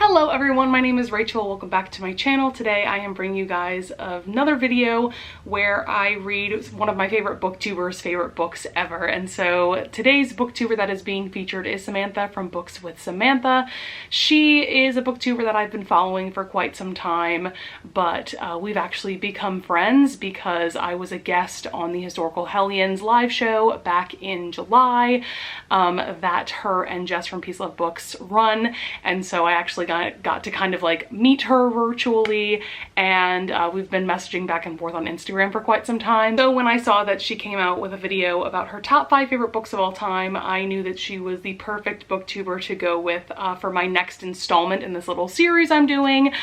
Hello everyone, my name is Rachel. Welcome back to my channel. Today I am bringing you guys another video where I read one of my favorite booktubers' favorite books ever. And so today's booktuber that is being featured is Samantha from Books with Samantha. She is a booktuber that I've been following for quite some time, but we've actually become friends because I was a guest on the Historical Hellions live show back in July that her and Jess from Peace Love Books run. And so I actually got to kind of like meet her virtually, and we've been messaging back and forth on Instagram for quite some time. So when I saw that she came out with a video about her top 5 favorite books of all time, I knew that she was the perfect booktuber to go with for my next installment in this little series I'm doing.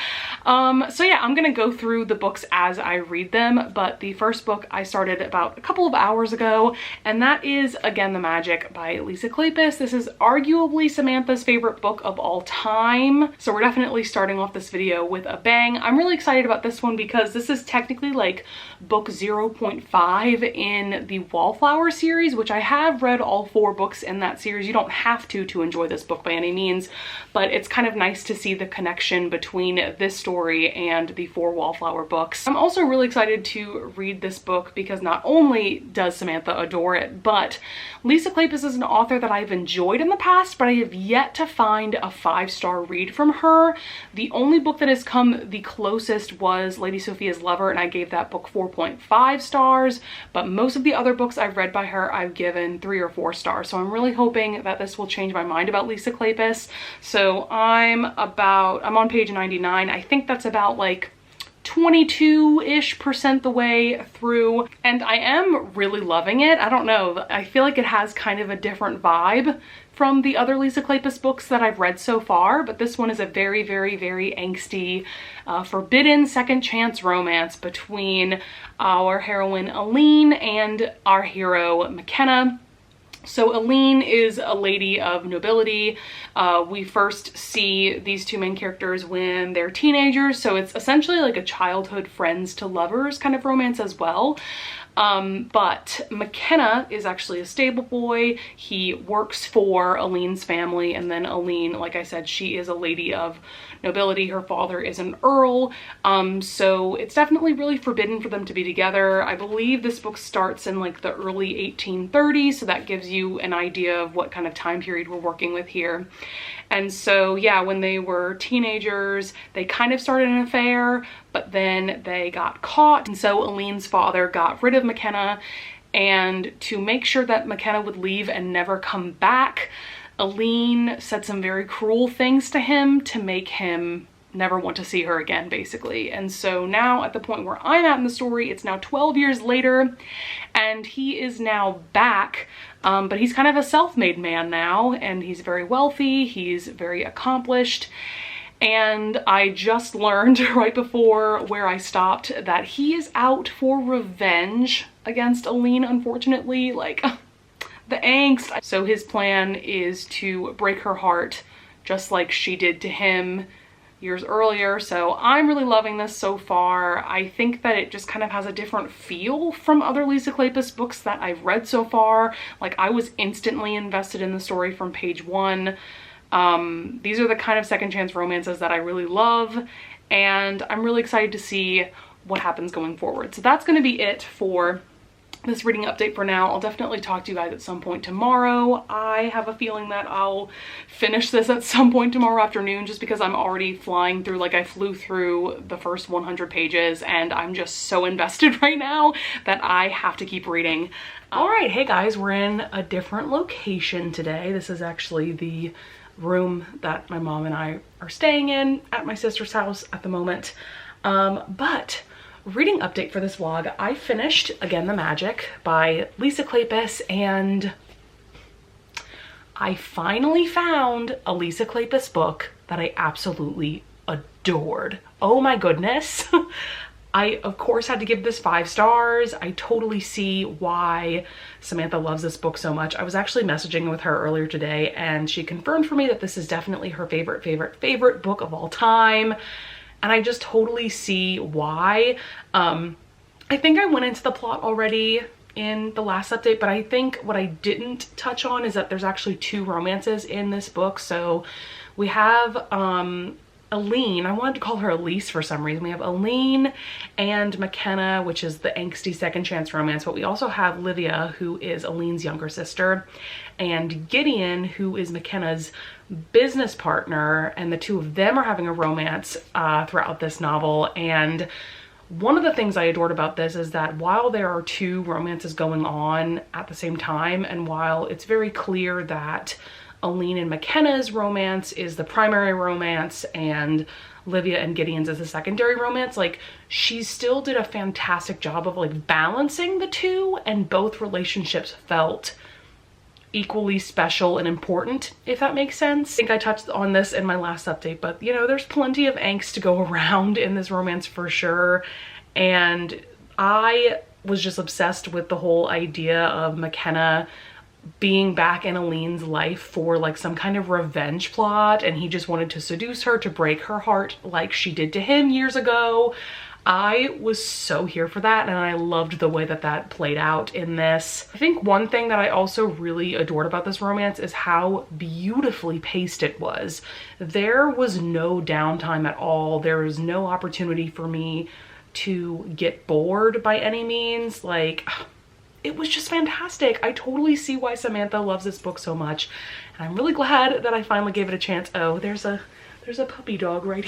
So yeah, I'm gonna go through the books as I read them, but the first book I started about a couple of hours ago, and that is Again the Magic by Lisa Kleypas. This is arguably Samantha's favorite book of all time, so we're definitely starting off this video with a bang. I'm really excited about this one because this is technically like book 0.5 in the Wallflower series, which I have read all 4 books in that series. You don't have to enjoy this book by any means, but it's kind of nice to see the connection between this story and the 4 Wallflower books. I'm also really excited to read this book because not only does Samantha adore it, but Lisa Kleypas is an author that I've enjoyed in the past, but I have yet to find a 5-star read from her. The only book that has come the closest was Lady Sophia's Lover, and I gave that book 4.5 stars, but most of the other books I've read by her I've given 3 or 4 stars. So I'm really hoping that this will change my mind about Lisa Kleypas. So I'm on page 99. I think that's about like 22-ish% the way through, and I am really loving it. I don't know, I feel like it has kind of a different vibe from the other Lisa Kleypas books that I've read so far, but this one is a very, very, very angsty, forbidden second chance romance between our heroine Aline and our hero McKenna. So Aline is a lady of nobility. We first see these 2 main characters when they're teenagers, so it's essentially like a childhood friends to lovers kind of romance as well. But McKenna is actually a stable boy. He works for Aline's family, and then Aline, like I said, she is a lady of nobility. Her father is an earl, so it's definitely really forbidden for them to be together. I believe this book starts in like the early 1830s, so that gives you an idea of what kind of time period we're working with here. And so yeah, when they were teenagers, they kind of started an affair, but then they got caught. And so Aline's father got rid of McKenna, and to make sure that McKenna would leave and never come back, Aline said some very cruel things to him to make him never want to see her again, basically. And so now at the point where I'm at in the story, it's now 12 years later, and he is now back, but he's kind of a self-made man now, and he's very wealthy, he's very accomplished. And I just learned right before where I stopped that he is out for revenge against Aline, unfortunately. Like, the angst. So his plan is to break her heart just like she did to him years earlier. So I'm really loving this so far. I think that it just kind of has a different feel from other Lisa Kleypas books that I've read so far. Like, I was instantly invested in the story from page 1. These are the kind of second chance romances that I really love, and I'm really excited to see what happens going forward. So that's going to be it for this reading update for now. I'll definitely talk to you guys at some point tomorrow. I have a feeling that I'll finish this at some point tomorrow afternoon, just because I'm already flying through, like I flew through the first 100 pages and I'm just so invested right now that I have to keep reading. All right, hey guys, we're in a different location today. This is actually the room that my mom and I are staying in at my sister's house at the moment. But reading update for this vlog, I finished Again the Magic by Lisa Kleypas, and I finally found a Lisa Kleypas book that I absolutely adored. Oh my goodness. I, of course, had to give this 5 stars. I totally see why Samantha loves this book so much. I was actually messaging with her earlier today, and she confirmed for me that this is definitely her favorite book of all time. And I just totally see why. I think I went into the plot already in the last update, but I think what I didn't touch on is that there's actually 2 romances in this book. So we have Aline, I wanted to call her Elise for some reason. We have Aline and McKenna, which is the angsty second chance romance, but we also have Livia, who is Aline's younger sister, and Gideon, who is McKenna's business partner, and the two of them are having a romance throughout this novel. And one of the things I adored about this is that while there are two romances going on at the same time, and while it's very clear that Aline and McKenna's romance is the primary romance and Livia and Gideon's is the secondary romance, like, she still did a fantastic job of like balancing the two, and both relationships felt equally special and important, if that makes sense. I think I touched on this in my last update, but you know, there's plenty of angst to go around in this romance for sure. And I was just obsessed with the whole idea of McKenna being back in Aline's life for like some kind of revenge plot, and he just wanted to seduce her to break her heart like she did to him years ago. I was so here for that, and I loved the way that that played out in this. I think one thing that I also really adored about this romance is how beautifully paced it was. There was no downtime at all. There was no opportunity for me to get bored by any means. Like, it was just fantastic. I totally see why Samantha loves this book so much, and I'm really glad that I finally gave it a chance. Oh, there's a puppy dog right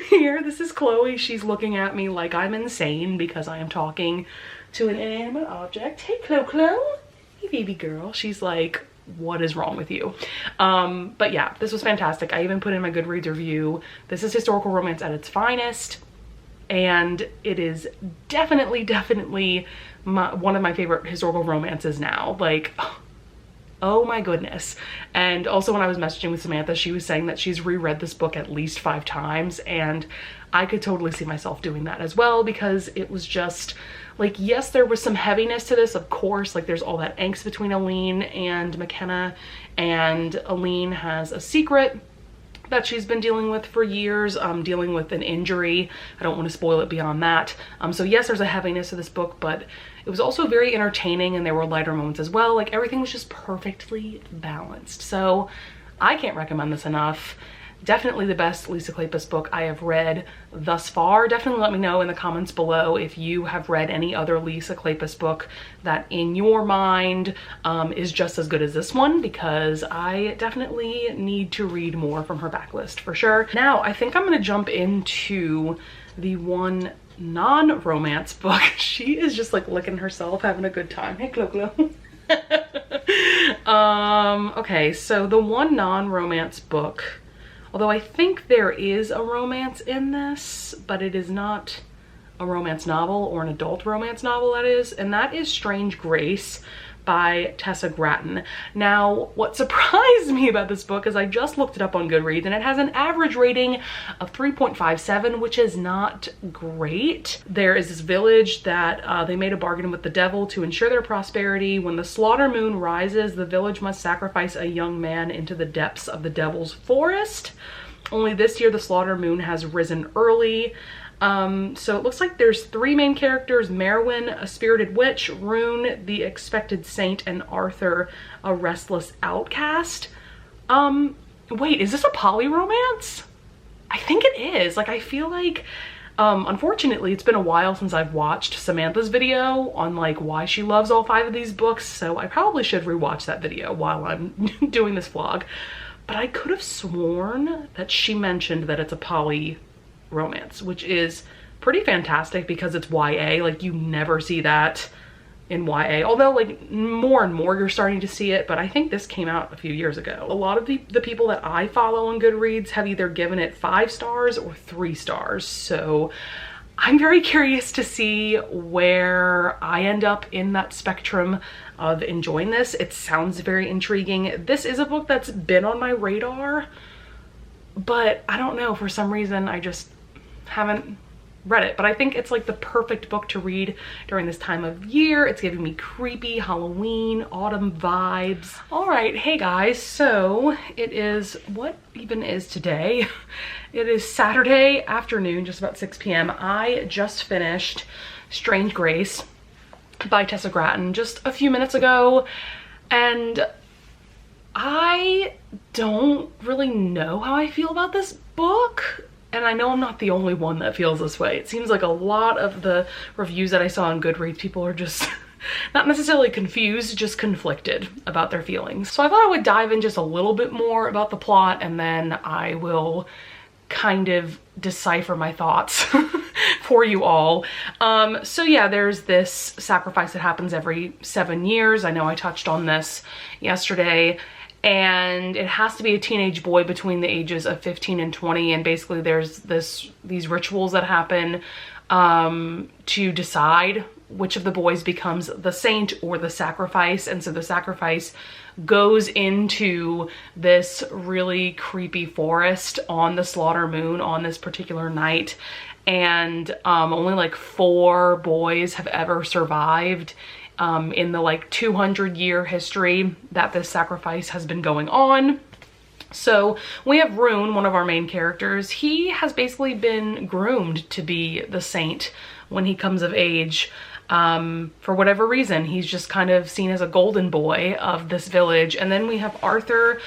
here. This is Chloe. She's looking at me like I'm insane because I am talking to an inanimate object. Hey, Chloe. Hey, baby girl. She's like, what is wrong with you? But yeah, this was fantastic. I even put in my Goodreads review. This is historical romance at its finest, and it is definitely one of my favorite historical romances now. Like, oh my goodness. And also when I was messaging with Samantha, she was saying that she's reread this book at least 5 times, and I could totally see myself doing that as well, because it was just like, yes, there was some heaviness to this, of course. Like, there's all that angst between Aline and McKenna, and Aline has a secret that she's been dealing with for years, dealing with an injury. I don't want to spoil it beyond that. So yes, there's a heaviness to this book, but it was also very entertaining, and there were lighter moments as well. Like, everything was just perfectly balanced. So I can't recommend this enough. Definitely the best Lisa Kleypas book I have read thus far. Definitely let me know in the comments below if you have read any other Lisa Kleypas book that in your mind is just as good as this one, because I definitely need to read more from her backlist for sure. Now, I think I'm gonna jump into the one non-romance book. She is just like licking herself, having a good time. Hey, Clo. Okay, so the one non-romance book, although I think there is a romance in this, but it is not a romance novel, or an adult romance novel, that is, and that is Strange Grace by Tessa Gratton. Now, what surprised me about this book is I just looked it up on Goodreads, and it has an average rating of 3.57, which is not great. There is this village that they made a bargain with the devil to ensure their prosperity. When the slaughter moon rises, the village must sacrifice a young man into the depths of the devil's forest. Only this year, the slaughter moon has risen early. So it looks like there's 3 main characters: Merwin, a spirited witch; Rune, the expected saint; and Arthur, a restless outcast. Wait, is this a poly romance? I think it is. Like, I feel like, unfortunately, it's been a while since I've watched Samantha's video on like why she loves all 5 of these books, so I probably should rewatch that video while I'm doing this vlog. But I could have sworn that she mentioned that it's a poly romance, which is pretty fantastic because it's YA. Like, you never see that in YA, although like more and more you're starting to see it, but I think this came out a few years ago. A lot of the people that I follow on Goodreads have either given it 5 stars or 3 stars, so I'm very curious to see where I end up in that spectrum of enjoying this. It sounds very intriguing. This is a book that's been on my radar, but I don't know, for some reason I just haven't read it. But I think it's like the perfect book to read during this time of year. It's giving me creepy Halloween, autumn vibes. All right, hey guys, so it is, what even is today? It is Saturday afternoon, just about 6 p.m. I just finished Strange Grace by Tessa Gratton just a few minutes ago, and I don't really know how I feel about this book. And I know I'm not the only one that feels this way. It seems like a lot of the reviews that I saw on Goodreads, people are just not necessarily confused, just conflicted about their feelings. So I thought I would dive in just a little bit more about the plot, and then I will kind of decipher my thoughts for you all. So yeah, there's this sacrifice that happens every 7 years. I know I touched on this yesterday. And it has to be a teenage boy between the ages of 15 and 20, and basically there's these rituals that happen to decide which of the boys becomes the saint or the sacrifice. And so the sacrifice goes into this really creepy forest on the slaughter moon on this particular night, and only like 4 boys have ever survived in the like 200-year history that this sacrifice has been going on. So we have Rune, one of our main characters. He has basically been groomed to be the saint when he comes of age. For whatever reason, he's just kind of seen as a golden boy of this village. And then we have Arthur,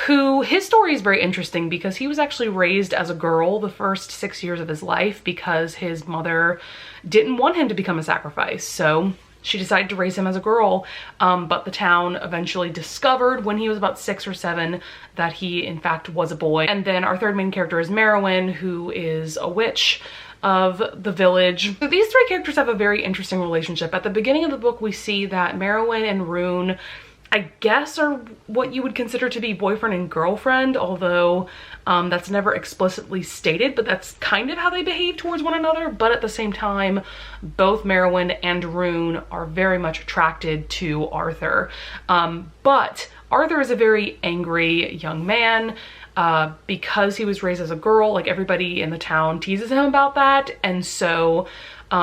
who, his story is very interesting because he was actually raised as a girl the first 6 years of his life because his mother didn't want him to become a sacrifice. So she decided to raise him as a girl, but the town eventually discovered when he was about 6 or 7 that he in fact was a boy. And then our third main character is Merowyn, who is a witch of the village. So these 3 characters have a very interesting relationship. At the beginning of the book, we see that Merowyn and Rune, I guess, are what you would consider to be boyfriend and girlfriend, although that's never explicitly stated, but that's kind of how they behave towards one another. But at the same time, both Merowyn and Rune are very much attracted to Arthur. But Arthur is a very angry young man. Because he was raised as a girl, like everybody in the town teases him about that. And so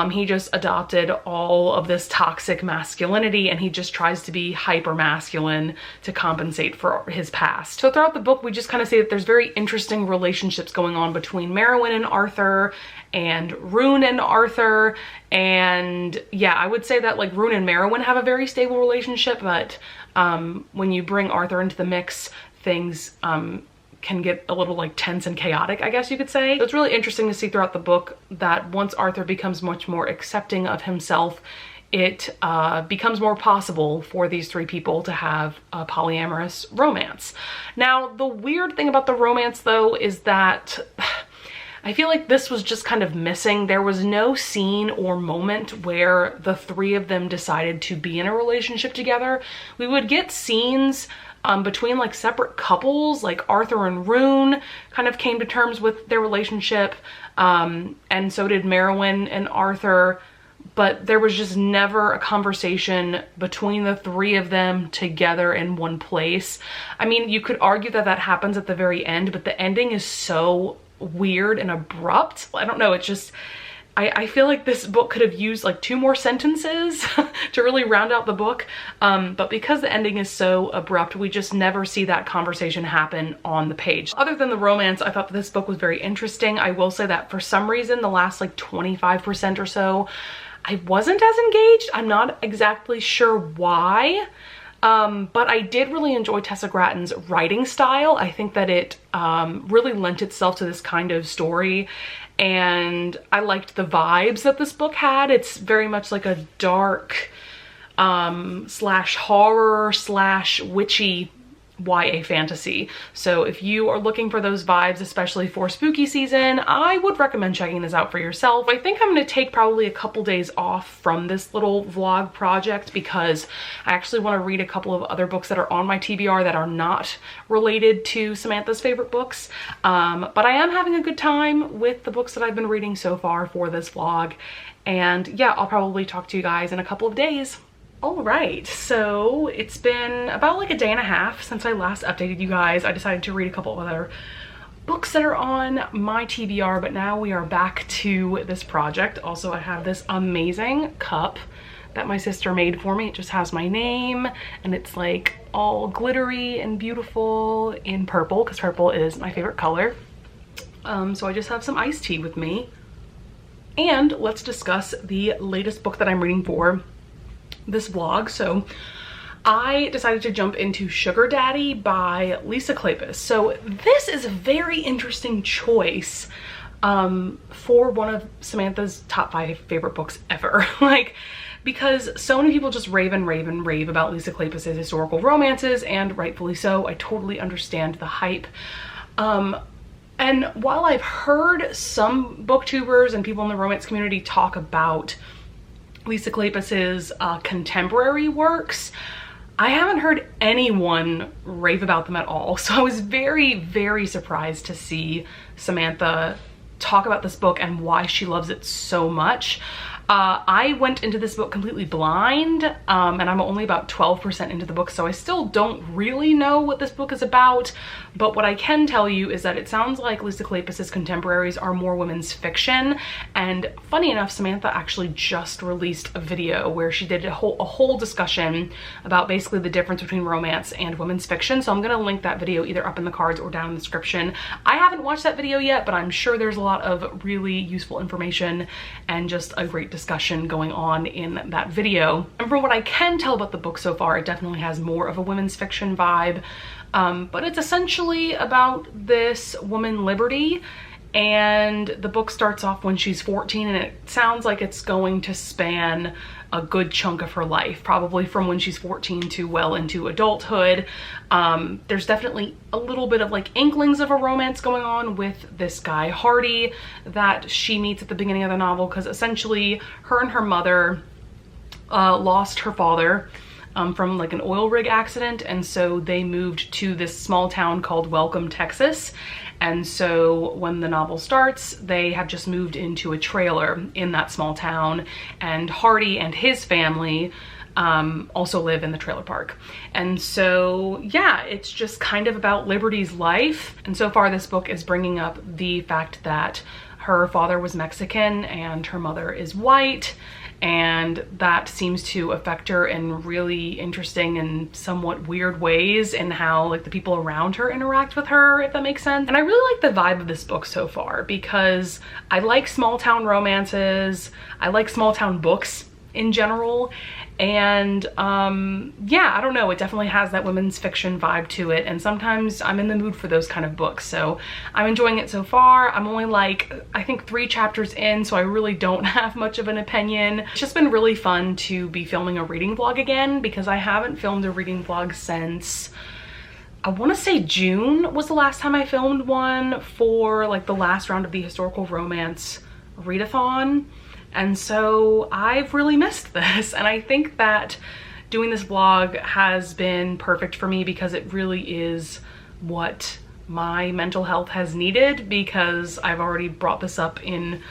he just adopted all of this toxic masculinity, and he just tries to be hyper masculine to compensate for his past. So throughout the book, we just kind of see that there's very interesting relationships going on between Merowyn and Arthur and Rune and Arthur. And yeah, I would say that like Rune and Merowyn have a very stable relationship, but when you bring Arthur into the mix, things can get a little like tense and chaotic, I guess you could say. So it's really interesting to see throughout the book that once Arthur becomes much more accepting of himself, it becomes more possible for these 3 people to have a polyamorous romance. Now, the weird thing about the romance though is that I feel like this was just kind of missing. There was no scene or moment where the 3 of them decided to be in a relationship together. We would get scenes between like separate couples, like Arthur and Rune kind of came to terms with their relationship, and so did Merowyn and Arthur, but there was just never a conversation between the 3 of them together in one place. I mean, you could argue that that happens at the very end, but the ending is so weird and abrupt. I don't know, it's just, I feel like this book could have used like 2 more sentences to really round out the book. But because the ending is so abrupt, we just never see that conversation happen on the page. Other than the romance, I thought that this book was very interesting. I will say that for some reason, the last like 25% or so, I wasn't as engaged. I'm not exactly sure why. But I did really enjoy Tessa Gratton's writing style. I think that it really lent itself to this kind of story, and I liked the vibes that this book had. It's very much like a dark slash horror slash witchy YA fantasy. So if you are looking for those vibes, especially for spooky season, I would recommend checking this out for yourself. I think I'm going to take probably a couple days off from this little vlog project because I actually want to read a couple of other books that are on my TBR that are not related to Samantha's favorite books. But I am having a good time with the books that I've been reading so far for this vlog. And yeah, I'll probably talk to you guys in a couple of days. All right, so it's been about like a day and a half since I last updated you guys. I decided to read a couple of other books that are on my TBR, but now we are back to this project. Also, I have this amazing cup that my sister made for me. It just has my name, and it's like all glittery and beautiful in purple, because purple is my favorite color. So I just have some iced tea with me. And let's discuss the latest book that I'm reading for this vlog. So I decided to jump into Sugar Daddy by Lisa Kleypas. So this is a very interesting choice for one of Samantha's top 5 favorite books ever. Like, because so many people just rave and rave and rave about Lisa Kleypas' historical romances, and rightfully so. I totally understand the hype. And while I've heard some booktubers and people in the romance community talk about Lisa Kleypas's contemporary works, I haven't heard anyone rave about them at all. So I was very, very surprised to see Samantha talk about this book and why she loves it so much. I went into this book completely blind, and I'm only about 12% into the book, so I still don't really know what this book is about. But what I can tell you is that it sounds like Lisa Kleypas's contemporaries are more women's fiction. And funny enough, Samantha actually just released a video where she did a whole discussion about basically the difference between romance and women's fiction. So I'm gonna link that video either up in the cards or down in the description. I haven't watched that video yet, but I'm sure there's a lot of really useful information and just a great discussion going on in that video. And from what I can tell about the book so far, it definitely has more of a women's fiction vibe, but it's essentially about this woman, Liberty, and the book starts off when she's 14, and it sounds like it's going to span a good chunk of her life, probably from when she's 14 to well into adulthood. There's definitely a little bit of like inklings of a romance going on with this guy Hardy that she meets at the beginning of the novel, because essentially her and her mother lost her father from like an oil rig accident, and so they moved to this small town called Welcome, Texas. And so when the novel starts, they have just moved into a trailer in that small town, and Hardy and his family also live in the trailer park. And so yeah, it's just kind of about Liberty's life. And so far this book is bringing up the fact that her father was Mexican and her mother is white, and that seems to affect her in really interesting and somewhat weird ways in how like the people around her interact with her, if that makes sense. And I really like the vibe of this book so far, because I like small town romances, I like small town books in general, and yeah, I don't know, it definitely has that women's fiction vibe to it, and sometimes I'm in the mood for those kind of books. So I'm enjoying it so far. I'm only like, I think 3 chapters in, so I really don't have much of an opinion. It's just been really fun to be filming a reading vlog again, because I haven't filmed a reading vlog since, I want to say June was the last time I filmed one for like the last round of the historical romance readathon. And so I've really missed this, and I think that doing this vlog has been perfect for me, because it really is what my mental health has needed, because I've already brought this up in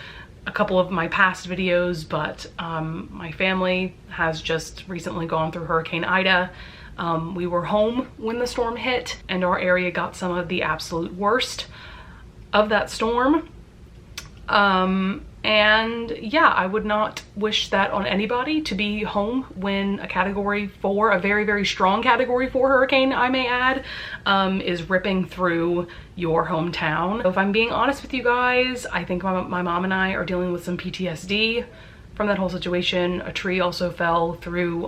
a couple of my past videos, but my family has just recently gone through Hurricane Ida. We were home when the storm hit, and our area got some of the absolute worst of that storm. And yeah, I would not wish that on anybody, to be home when a category 4, a very, very strong category 4 hurricane, I may add, is ripping through your hometown. So if I'm being honest with you guys, I think my mom and I are dealing with some PTSD from that whole situation. A tree also fell through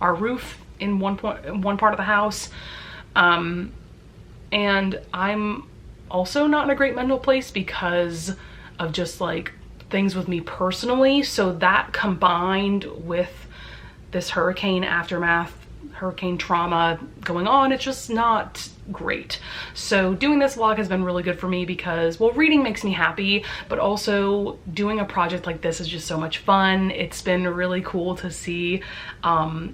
our roof in one part of the house. And I'm also not in a great mental place because of just like things with me personally. So that combined with this hurricane aftermath, hurricane trauma going on, it's just not great. So doing this vlog has been really good for me because, well, reading makes me happy, but also doing a project like this is just so much fun. It's been really cool to see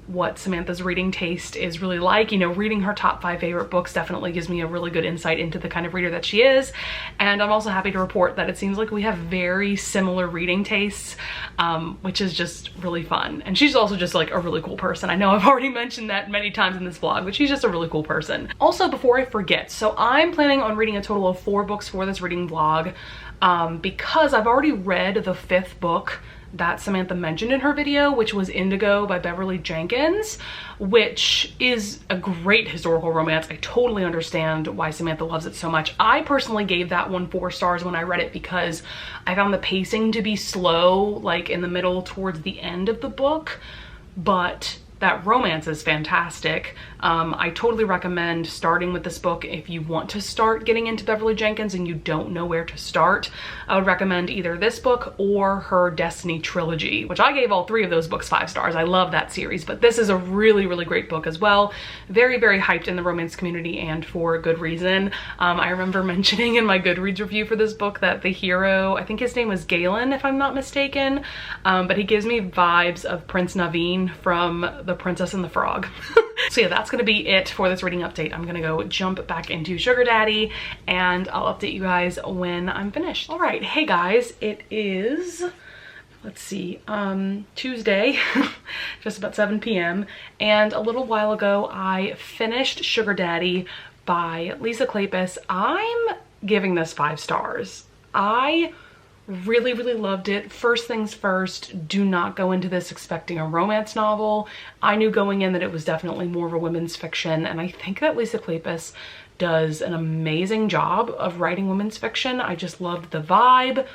what Samantha's reading taste is really like. You know, reading her top 5 favorite books definitely gives me a really good insight into the kind of reader that she is. And I'm also happy to report that it seems like we have very similar reading tastes, which is just really fun. And she's also just like a really cool person. I know I've already mentioned that many times in this vlog, but she's just a really cool person. Also, before I forget, so I'm planning on reading a total of 4 books for this reading vlog, because I've already read the 5th book that Samantha mentioned in her video, which was Indigo by Beverly Jenkins, which is a great historical romance. I totally understand why Samantha loves it so much. I personally gave that one 4 stars when I read it because I found the pacing to be slow, like in the middle towards the end of the book, but that romance is fantastic. I totally recommend starting with this book if you want to start getting into Beverly Jenkins and you don't know where to start. I would recommend either this book or her Destiny trilogy, which I gave all 3 of those books 5 stars. I love that series, but this is a really, really great book as well. Very, very hyped in the romance community, and for good reason. I remember mentioning in my Goodreads review for this book that the hero, I think his name was Galen if I'm not mistaken, but he gives me vibes of Prince Naveen from The Princess and the Frog. So yeah, that's gonna be it for this reading update. I'm gonna go jump back into Sugar Daddy and I'll update you guys when I'm finished. All right, hey guys, it is, let's see, Tuesday, just about 7 p.m. And a little while ago, I finished Sugar Daddy by Lisa Kleypas. I'm giving this 5 stars. I really, really loved it. First things first, do not go into this expecting a romance novel. I knew going in that it was definitely more of a women's fiction, and I think that Lisa Kleypas does an amazing job of writing women's fiction. I just loved the vibe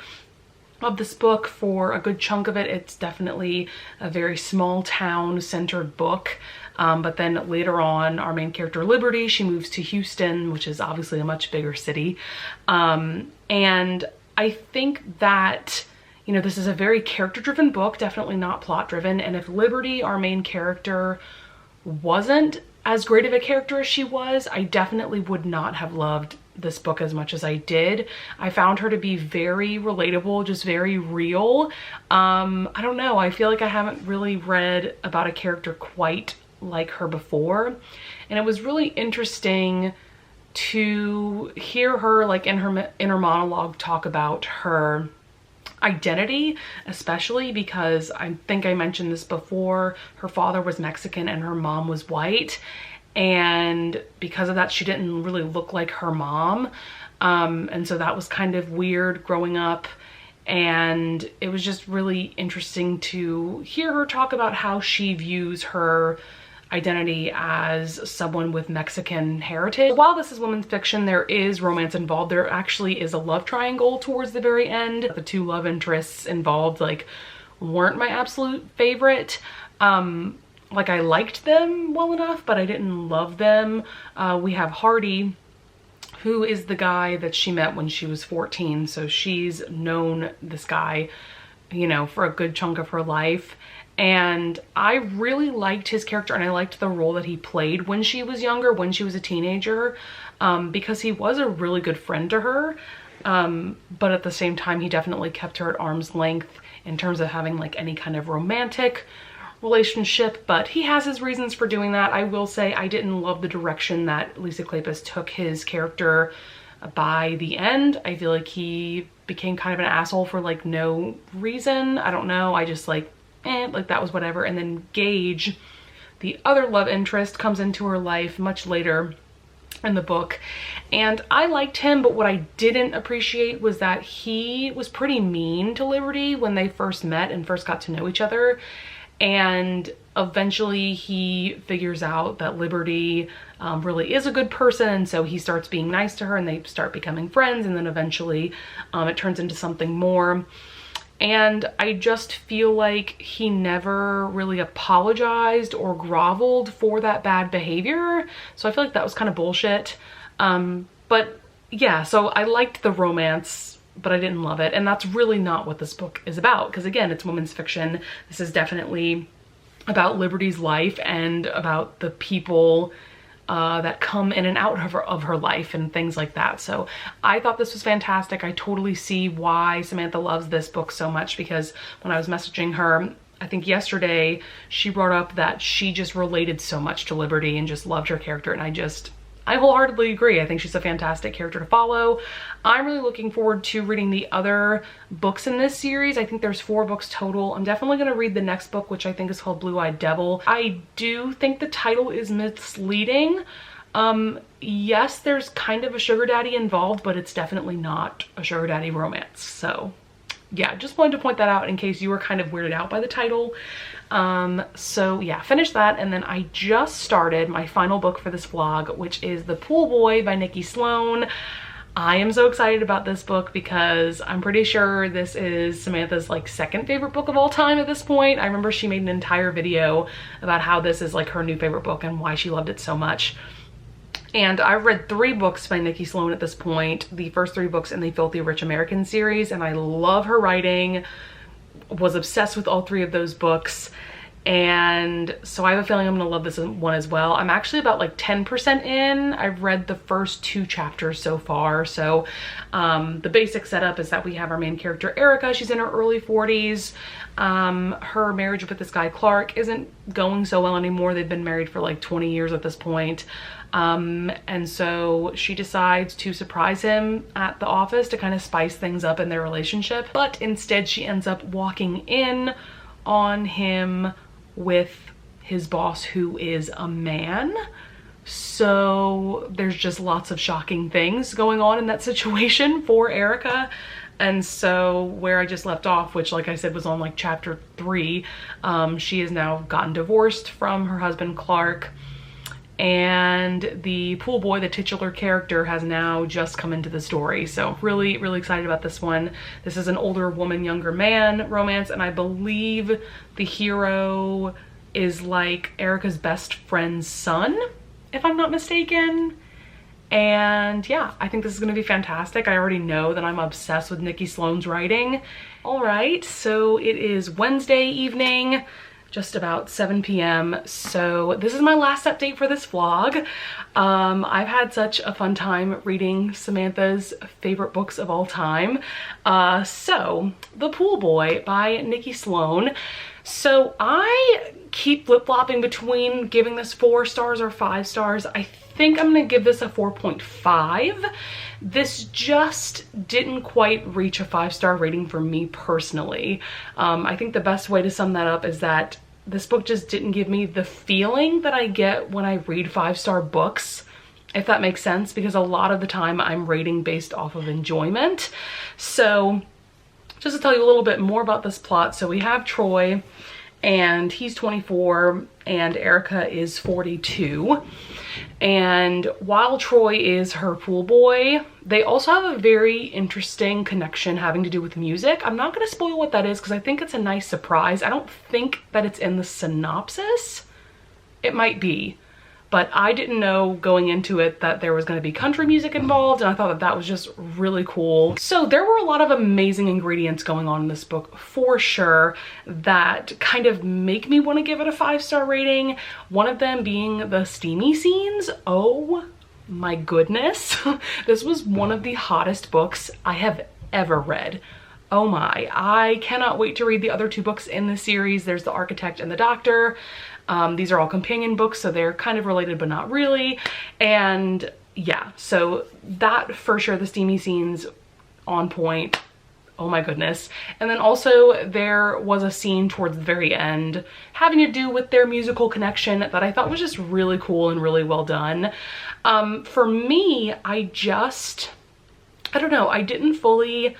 of this book. For a good chunk of it, it's definitely a very small town centered book. But then later on, our main character Liberty, she moves to Houston, which is obviously a much bigger city. And I think that, you know, this is a very character-driven book, definitely not plot-driven. And if Liberty, our main character, wasn't as great of a character as she was, I definitely would not have loved this book as much as I did. I found her to be very relatable, just very real. I don't know, I feel like I haven't really read about a character quite like her before. And it was really interesting to hear her, like in her inner monologue, talk about her identity, especially because I think I mentioned this before, her father was Mexican and her mom was white, and because of that she didn't really look like her mom, and so that was kind of weird growing up. And it was just really interesting to hear her talk about how she views her identity as someone with Mexican heritage. While this is women's fiction, there is romance involved. There actually is a love triangle towards the very end. The 2 love interests involved weren't my absolute favorite. Like, I liked them well enough, but I didn't love them. We have Hardy, who is the guy that she met when she was 14. So she's known this guy, you know, for a good chunk of her life. And I really liked his character, and I liked the role that he played when she was younger, when she was a teenager, because he was a really good friend to her. But at the same time, he definitely kept her at arm's length in terms of having like any kind of romantic relationship, but he has his reasons for doing that. I will say I didn't love the direction that Lisa Kleypas took his character by the end. I feel like he became kind of an asshole for like no reason. I don't know. I just like that was whatever. And then Gage, the other love interest, comes into her life much later in the book, and I liked him, but what I didn't appreciate was that he was pretty mean to Liberty when they first met and first got to know each other. And eventually he figures out that Liberty really is a good person, and so he starts being nice to her and they start becoming friends, and then eventually it turns into something more. And I just feel like he never really apologized or groveled for that bad behavior. So I feel like that was kind of bullshit. But yeah, so I liked the romance, but I didn't love it. And that's really not what this book is about, because again, it's women's fiction. This is definitely about Liberty's life and about the people that come in and out of her life and things like that. So I thought this was fantastic. I totally see why Samantha loves this book so much, because when I was messaging her, I think yesterday, she brought up that she just related so much to Liberty and just loved her character, and I wholeheartedly agree. I think she's a fantastic character to follow. I'm really looking forward to reading the other books in this series. I think there's 4 books total. I'm definitely going to read the next book, which I think is called Blue-Eyed Devil. I do think the title is misleading. Yes, there's kind of a sugar daddy involved, but it's definitely not a sugar daddy romance. So yeah, just wanted to point that out in case you were kind of weirded out by the title. So yeah, finished that, and then I just started my final book for this vlog, which is The Pool Boy by Nikki Sloan. I am so excited about this book because I'm pretty sure this is Samantha's like second favorite book of all time at this point. I remember she made an entire video about how this is like her new favorite book and why she loved it so much. And I've read 3 books by Nikki Sloan at this point, the first 3 books in the Filthy Rich American series, and I love her writing, was obsessed with all 3 of those books. And so I have a feeling I'm gonna love this one as well. I'm actually about like 10% in. I've read the first 2 chapters so far. So the basic setup is that we have our main character, Erica. She's in her early 40s. Her marriage with this guy, Clark, isn't going so well anymore. They've been married for like 20 years at this point. And so she decides to surprise him at the office to kind of spice things up in their relationship. But instead she ends up walking in on him with his boss, who is a man. So there's just lots of shocking things going on in that situation for Erica. And so where I just left off, which like I said was on like chapter 3, she has now gotten divorced from her husband Clark, and the pool boy, the titular character, has now just come into the story. So really, really excited about this one. This is an older woman, younger man romance, and I believe the hero is like Erica's best friend's son, if I'm not mistaken. And yeah, I think this is gonna be fantastic. I already know that I'm obsessed with Nikki Sloan's writing. All right, so it is Wednesday evening, just about 7 p.m. So this is my last update for this vlog. I've had such a fun time reading Samantha's favorite books of all time. So The Pool Boy by Nikki Sloan. So I keep flip-flopping between giving this 4 stars or 5 stars. I think I'm gonna give this a 4.5. This just didn't quite reach a 5-star rating for me personally. I think the best way to sum that up is that this book just didn't give me the feeling that I get when I read 5-star books, if that makes sense, because a lot of the time I'm rating based off of enjoyment. So just to tell you a little bit more about this plot, so we have Troy, and he's 24 and Erica is 42. And while Troy is her pool boy, they also have a very interesting connection having to do with music. I'm not gonna spoil what that is because I think it's a nice surprise. I don't think that it's in the synopsis. It might be, but I didn't know going into it that there was going to be country music involved, and I thought that that was just really cool. So there were a lot of amazing ingredients going on in this book for sure that kind of make me want to give it a 5-star rating. One of them being the steamy scenes. Oh my goodness. This was one of the hottest books I have ever read. Oh my, I cannot wait to read the other 2 books in the series. There's The Architect and The Doctor. These are all companion books, so they're kind of related but not really. And yeah, so that for sure, the steamy scenes on point. Oh my goodness. And then also there was a scene towards the very end having to do with their musical connection that I thought was just really cool and really well done. For me, I don't know, I didn't fully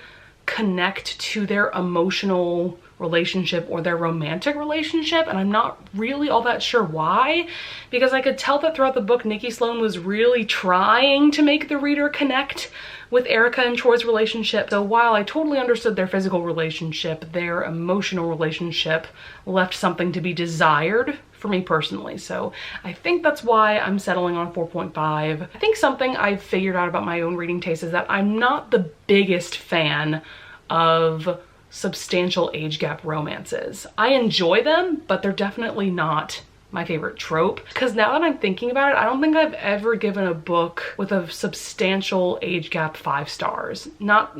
connect to their emotional relationship or their romantic relationship, and I'm not really all that sure why, because I could tell that throughout the book Nikki Sloan was really trying to make the reader connect with Erica and Troy's relationship. So while I totally understood their physical relationship, their emotional relationship left something to be desired for me personally. So I think that's why I'm settling on 4.5. I think something I've figured out about my own reading taste is that I'm not the biggest fan of substantial age gap romances. I enjoy them, but they're definitely not my favorite trope. Because now that I'm thinking about it, I don't think I've ever given a book with a substantial age gap 5 stars.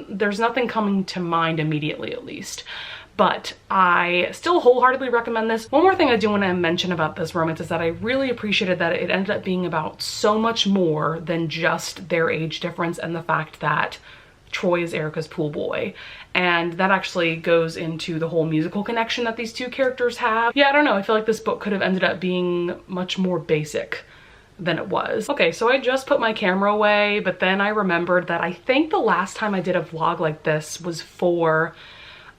There's nothing coming to mind immediately, at least. But I still wholeheartedly recommend this. One more thing I do want to mention about this romance is that I really appreciated that it ended up being about so much more than just their age difference and the fact that Troy is Erica's pool boy. And that actually goes into the whole musical connection that these 2 characters have. Yeah, I don't know. I feel like this book could have ended up being much more basic than it was. Okay, so I just put my camera away, but then I remembered that I think the last time I did a vlog like this was for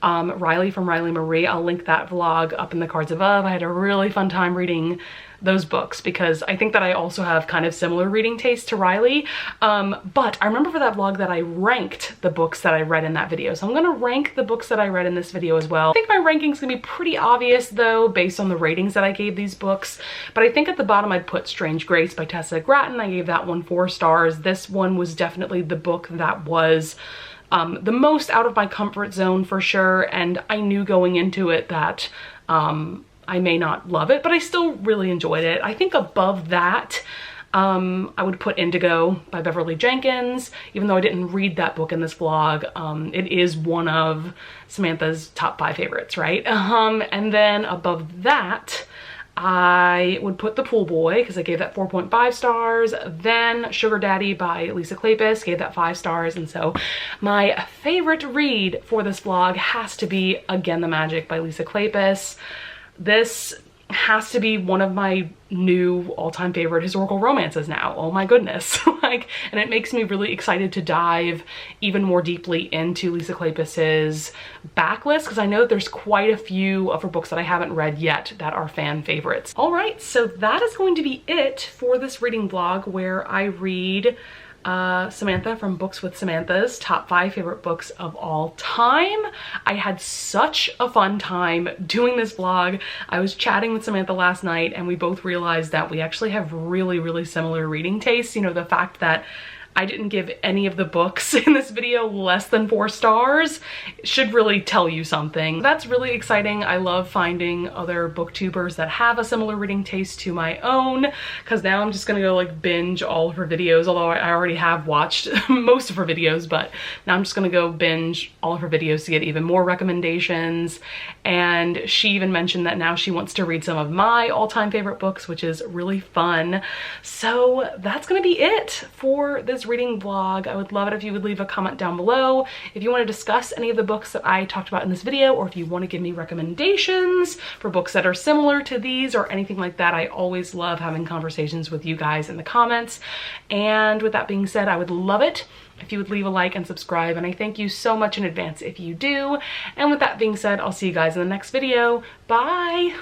Riley from Riley Marie. I'll link that vlog up in the cards above. I had a really fun time reading those books because I think that I also have kind of similar reading taste to Riley. But I remember for that vlog that I ranked the books that I read in that video. So I'm gonna rank the books that I read in this video as well. I think my ranking's gonna be pretty obvious though, based on the ratings that I gave these books. But I think at the bottom I'd put Strange Grace by Tessa Gratton. I gave that one 4 stars. This one was definitely the book that was the most out of my comfort zone for sure. And I knew going into it that I may not love it, but I still really enjoyed it. I think above that, I would put Indigo by Beverly Jenkins. Even though I didn't read that book in this vlog, it is one of Samantha's top 5 favorites, right? And then above that, I would put The Pool Boy because I gave that 4.5 stars. Then Sugar Daddy by Lisa Kleypas, gave that 5 stars. And so my favorite read for this vlog has to be Again the Magic by Lisa Kleypas. This has to be one of my new all-time favorite historical romances now. Oh my goodness. And it makes me really excited to dive even more deeply into Lisa Kleypas's backlist because I know that there's quite a few of her books that I haven't read yet that are fan favorites. All right, so that is going to be it for this reading vlog where I read Samantha from Books with Samantha's top 5 favorite books of all time. I had such a fun time doing this vlog. I was chatting with Samantha last night and we both realized that we actually have really similar reading tastes. You know, the fact that I didn't give any of the books in this video less than 4 stars should really tell you something. That's really exciting. I love finding other booktubers that have a similar reading taste to my own, because now I'm just gonna go like binge all of her videos, although I already have watched most of her videos, but now I'm just gonna go binge all of her videos to get even more recommendations. And she even mentioned that now she wants to read some of my all-time favorite books, which is really fun. So that's gonna be it for this reading vlog. I would love it if you would leave a comment down below if you want to discuss any of the books that I talked about in this video, or if you want to give me recommendations for books that are similar to these or anything like that. I always love having conversations with you guys in the comments. And with that being said, I would love it if you would leave a like and subscribe, and I thank you so much in advance if you do. And with that being said, I'll see you guys in the next video. Bye!